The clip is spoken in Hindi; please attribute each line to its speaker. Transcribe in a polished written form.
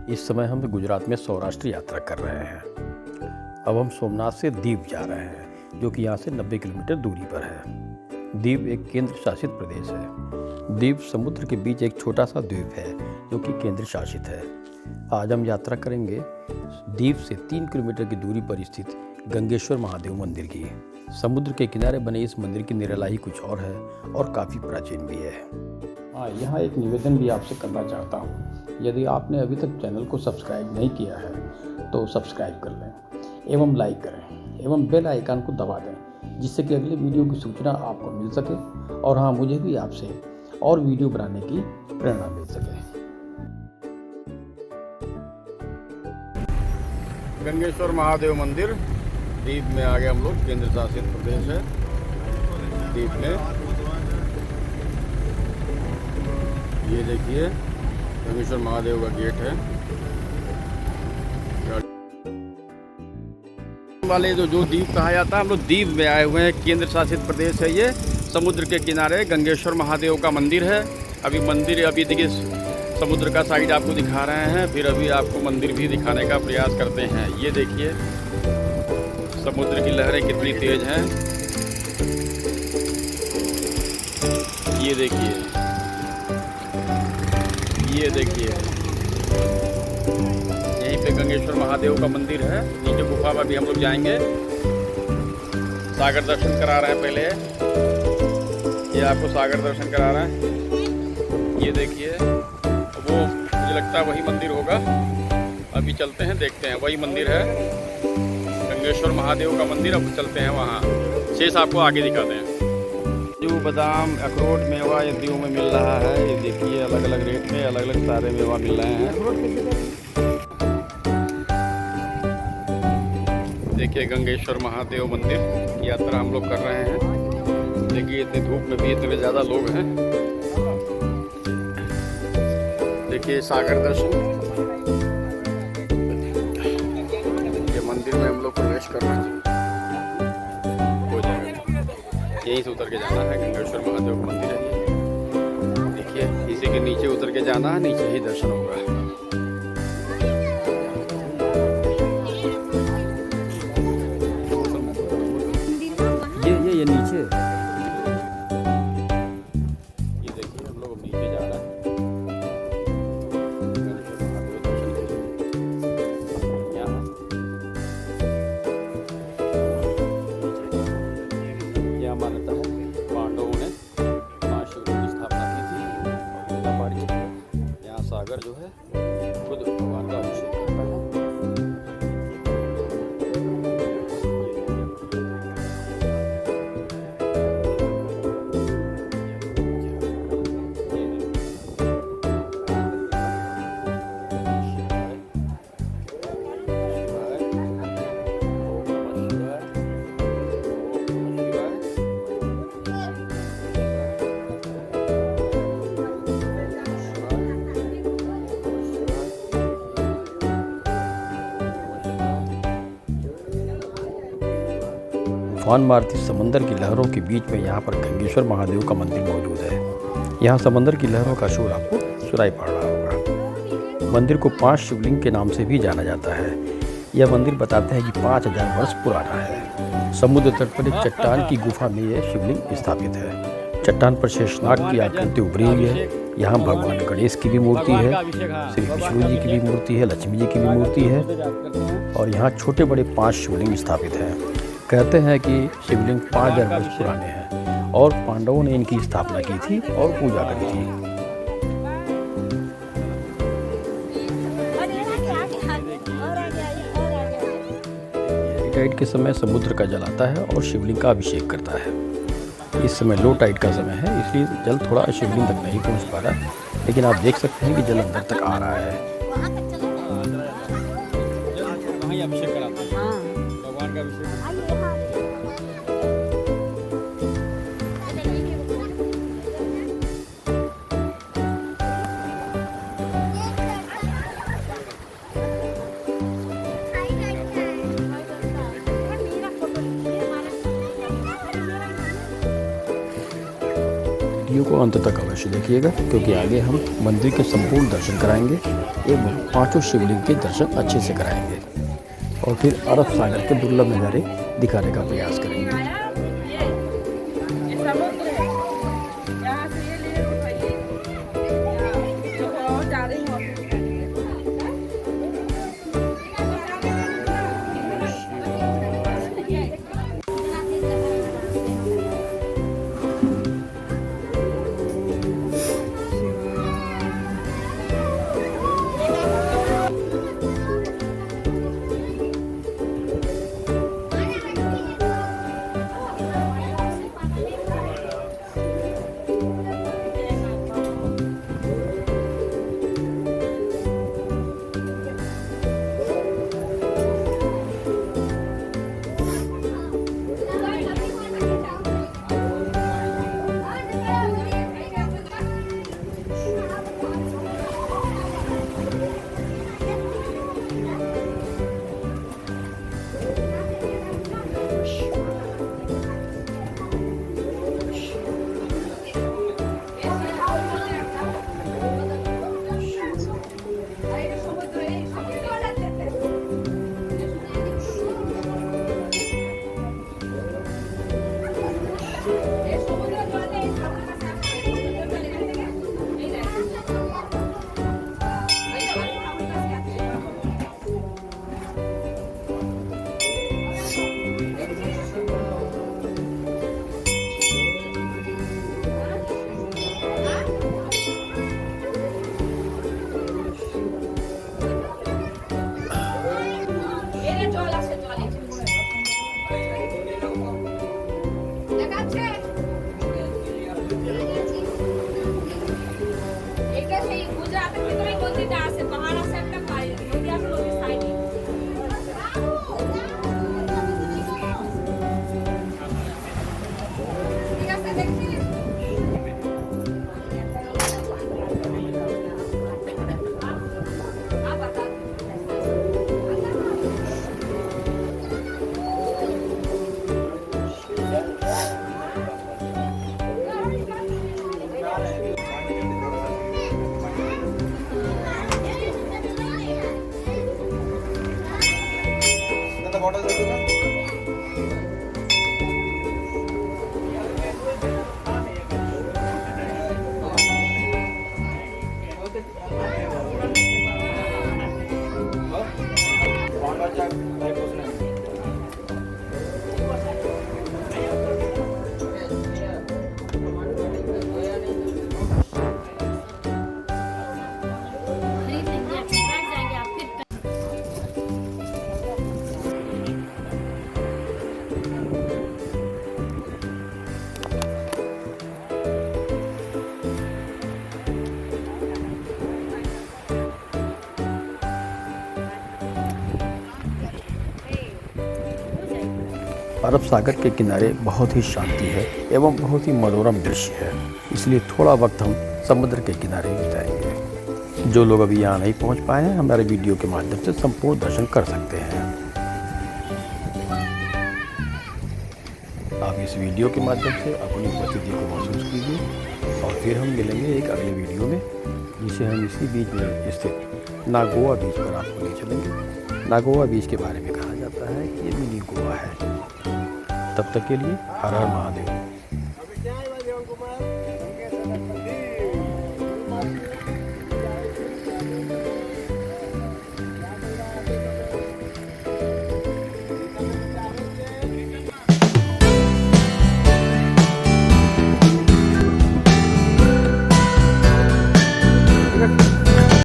Speaker 1: इस समय हम गुजरात में सौराष्ट्र यात्रा कर रहे हैं। अब हम सोमनाथ से दीव जा रहे हैं, जो कि यहाँ से 90 किलोमीटर दूरी पर है। दीव एक केंद्र शासित प्रदेश है। दीव समुद्र के बीच एक छोटा सा द्वीप है, जो कि केंद्र शासित है। आज हम यात्रा करेंगे दीव से 3 किलोमीटर की दूरी पर स्थित गंगेश्वर महादेव मंदिर की। समुद्र के किनारे बने इस मंदिर की निराला ही कुछ और है और काफ़ी प्राचीन भी है। हाँ, यहाँ एक निवेदन भी आपसे करना चाहता हूँ। यदि आपने अभी तक चैनल को सब्सक्राइब नहीं किया है तो सब्सक्राइब कर लें एवं लाइक करें एवं बेल आइकन को दबा दें, जिससे कि अगले वीडियो की सूचना आपको मिल सके और हाँ, मुझे भी आपसे और वीडियो बनाने की प्रेरणा मिल सके।
Speaker 2: गंगेश्वर महादेव मंदिर दीव में आ गए हम लोग। केंद्र शासित प्रदेश है दीव में। ये देखिए गंगेश्वर महादेव का गेट है। वाले जो दीव कहा जाता है, हम लोग दीव में आए हुए हैं। केंद्र शासित प्रदेश है ये। समुद्र के किनारे गंगेश्वर महादेव का मंदिर है। अभी देखिए समुद्र का साइड आपको दिखा रहे हैं, फिर अभी आपको मंदिर भी दिखाने का प्रयास करते हैं। ये देखिए समुद्र की लहरें कितनी तेज हैं। ये देखिए यहीं पे गंगेश्वर महादेव का मंदिर है। नीचे गुफा में भी हम लोग जाएंगे। सागर दर्शन करा रहे हैं पहले। ये आपको सागर दर्शन करा रहे हैं। ये देखिए, वो मुझे लगता है वही मंदिर होगा। अभी चलते हैं, देखते हैं। वही मंदिर है गंगेश्वर महादेव का मंदिर। अब चलते हैं वहाँ। शेष आपको आगे दिखाते हैं। काजू, बादाम, अखरोट, मेवा ये दीव में मिल रहा है। ये देखिए अलग अलग रेट में अलग अलग सारे मेवा मिल रहे हैं। देखिए गंगेश्वर महादेव मंदिर की यात्रा हम लोग कर रहे हैं। देखिए इतनी धूप में भी इतने ज़्यादा लोग हैं। देखिए सागर दर्शन। ये मंदिर में हम लोग प्रवेश कर रहे हैं। हो जाएगा, यहीं से उतर के जाना है। गंगेश्वर महादेव का मंदिर है ये। देखिए इसी के नीचे उतर के जाना है, नीचे ही दर्शन होगा।
Speaker 1: ये नीचे
Speaker 2: ये देखिए हम लोग नीचे जा रहे हैं। गंगेश्वर महादेव दर्शन के लिए यहाँ क्या मान्यता है, पांडवों ने माँ शिवलिंग की स्थापना की थी और पूजा पाठ की थी। यहाँ सागर जो है खुद भगवान का अभिषेक करता है।
Speaker 1: तूफान मारती समंदर की लहरों के बीच में यहाँ पर गंगेश्वर महादेव का मंदिर मौजूद है। यहाँ समंदर की लहरों का शोर आपको सुनाई पड़ रहा होगा। मंदिर को 5 शिवलिंग के नाम से भी जाना जाता है। यह मंदिर बताते हैं कि 5000 वर्ष पुराना है। समुद्र तट पर एक चट्टान की गुफा में यह शिवलिंग स्थापित है। चट्टान पर शेषनाग की आकृति उभरी हुई है। यहाँ भगवान गणेश की भी मूर्ति है, श्री विष्णु जी की भी मूर्ति है, लक्ष्मी जी की भी मूर्ति है और यहाँ छोटे बड़े 5 शिवलिंग स्थापित हैं। कहते हैं कि शिवलिंग 5000 वर्ष पुराने हैं और पांडवों ने इनकी स्थापना की थी और पूजा करी थी। टाइड के समय समुद्र का जल आता है और शिवलिंग का अभिषेक करता है। इस समय लो टाइड का समय है, इसलिए जल थोड़ा शिवलिंग तक नहीं पहुंच पा रहा है, लेकिन आप देख सकते हैं कि जल अंदर तक आ रहा है।
Speaker 2: अभिषेक कराते हैं भगवान का अभिषेक।
Speaker 1: वीडियो को अंत तक अवश्य देखिएगा, क्योंकि आगे हम मंदिर के संपूर्ण दर्शन कराएंगे एवं 5 शिवलिंग के दर्शन अच्छे से कराएंगे और फिर अरब सागर के दुर्लभ नज़ारे दिखाने का प्रयास करेंगे। अरब सागर के किनारे बहुत ही शांति है एवं बहुत ही मनोरम दृश्य है, इसलिए थोड़ा वक्त हम समुद्र के किनारे बिताएंगे। जो लोग अभी यहाँ नहीं पहुँच पाए हैं, हमारे वीडियो के माध्यम से संपूर्ण दर्शन कर सकते हैं। आप इस वीडियो के माध्यम से अपनी उपस्थिति को महसूस कीजिए और फिर हम मिलेंगे एक अगले वीडियो में, जिसे हम इसी बीच में स्थित नागोआ बीच पर आपको ले चलेंगे। नागोआ बीच के बारे में कहा जाता है कि ये मिनी गोवा है। तब तक के लिए हर हर महादेव।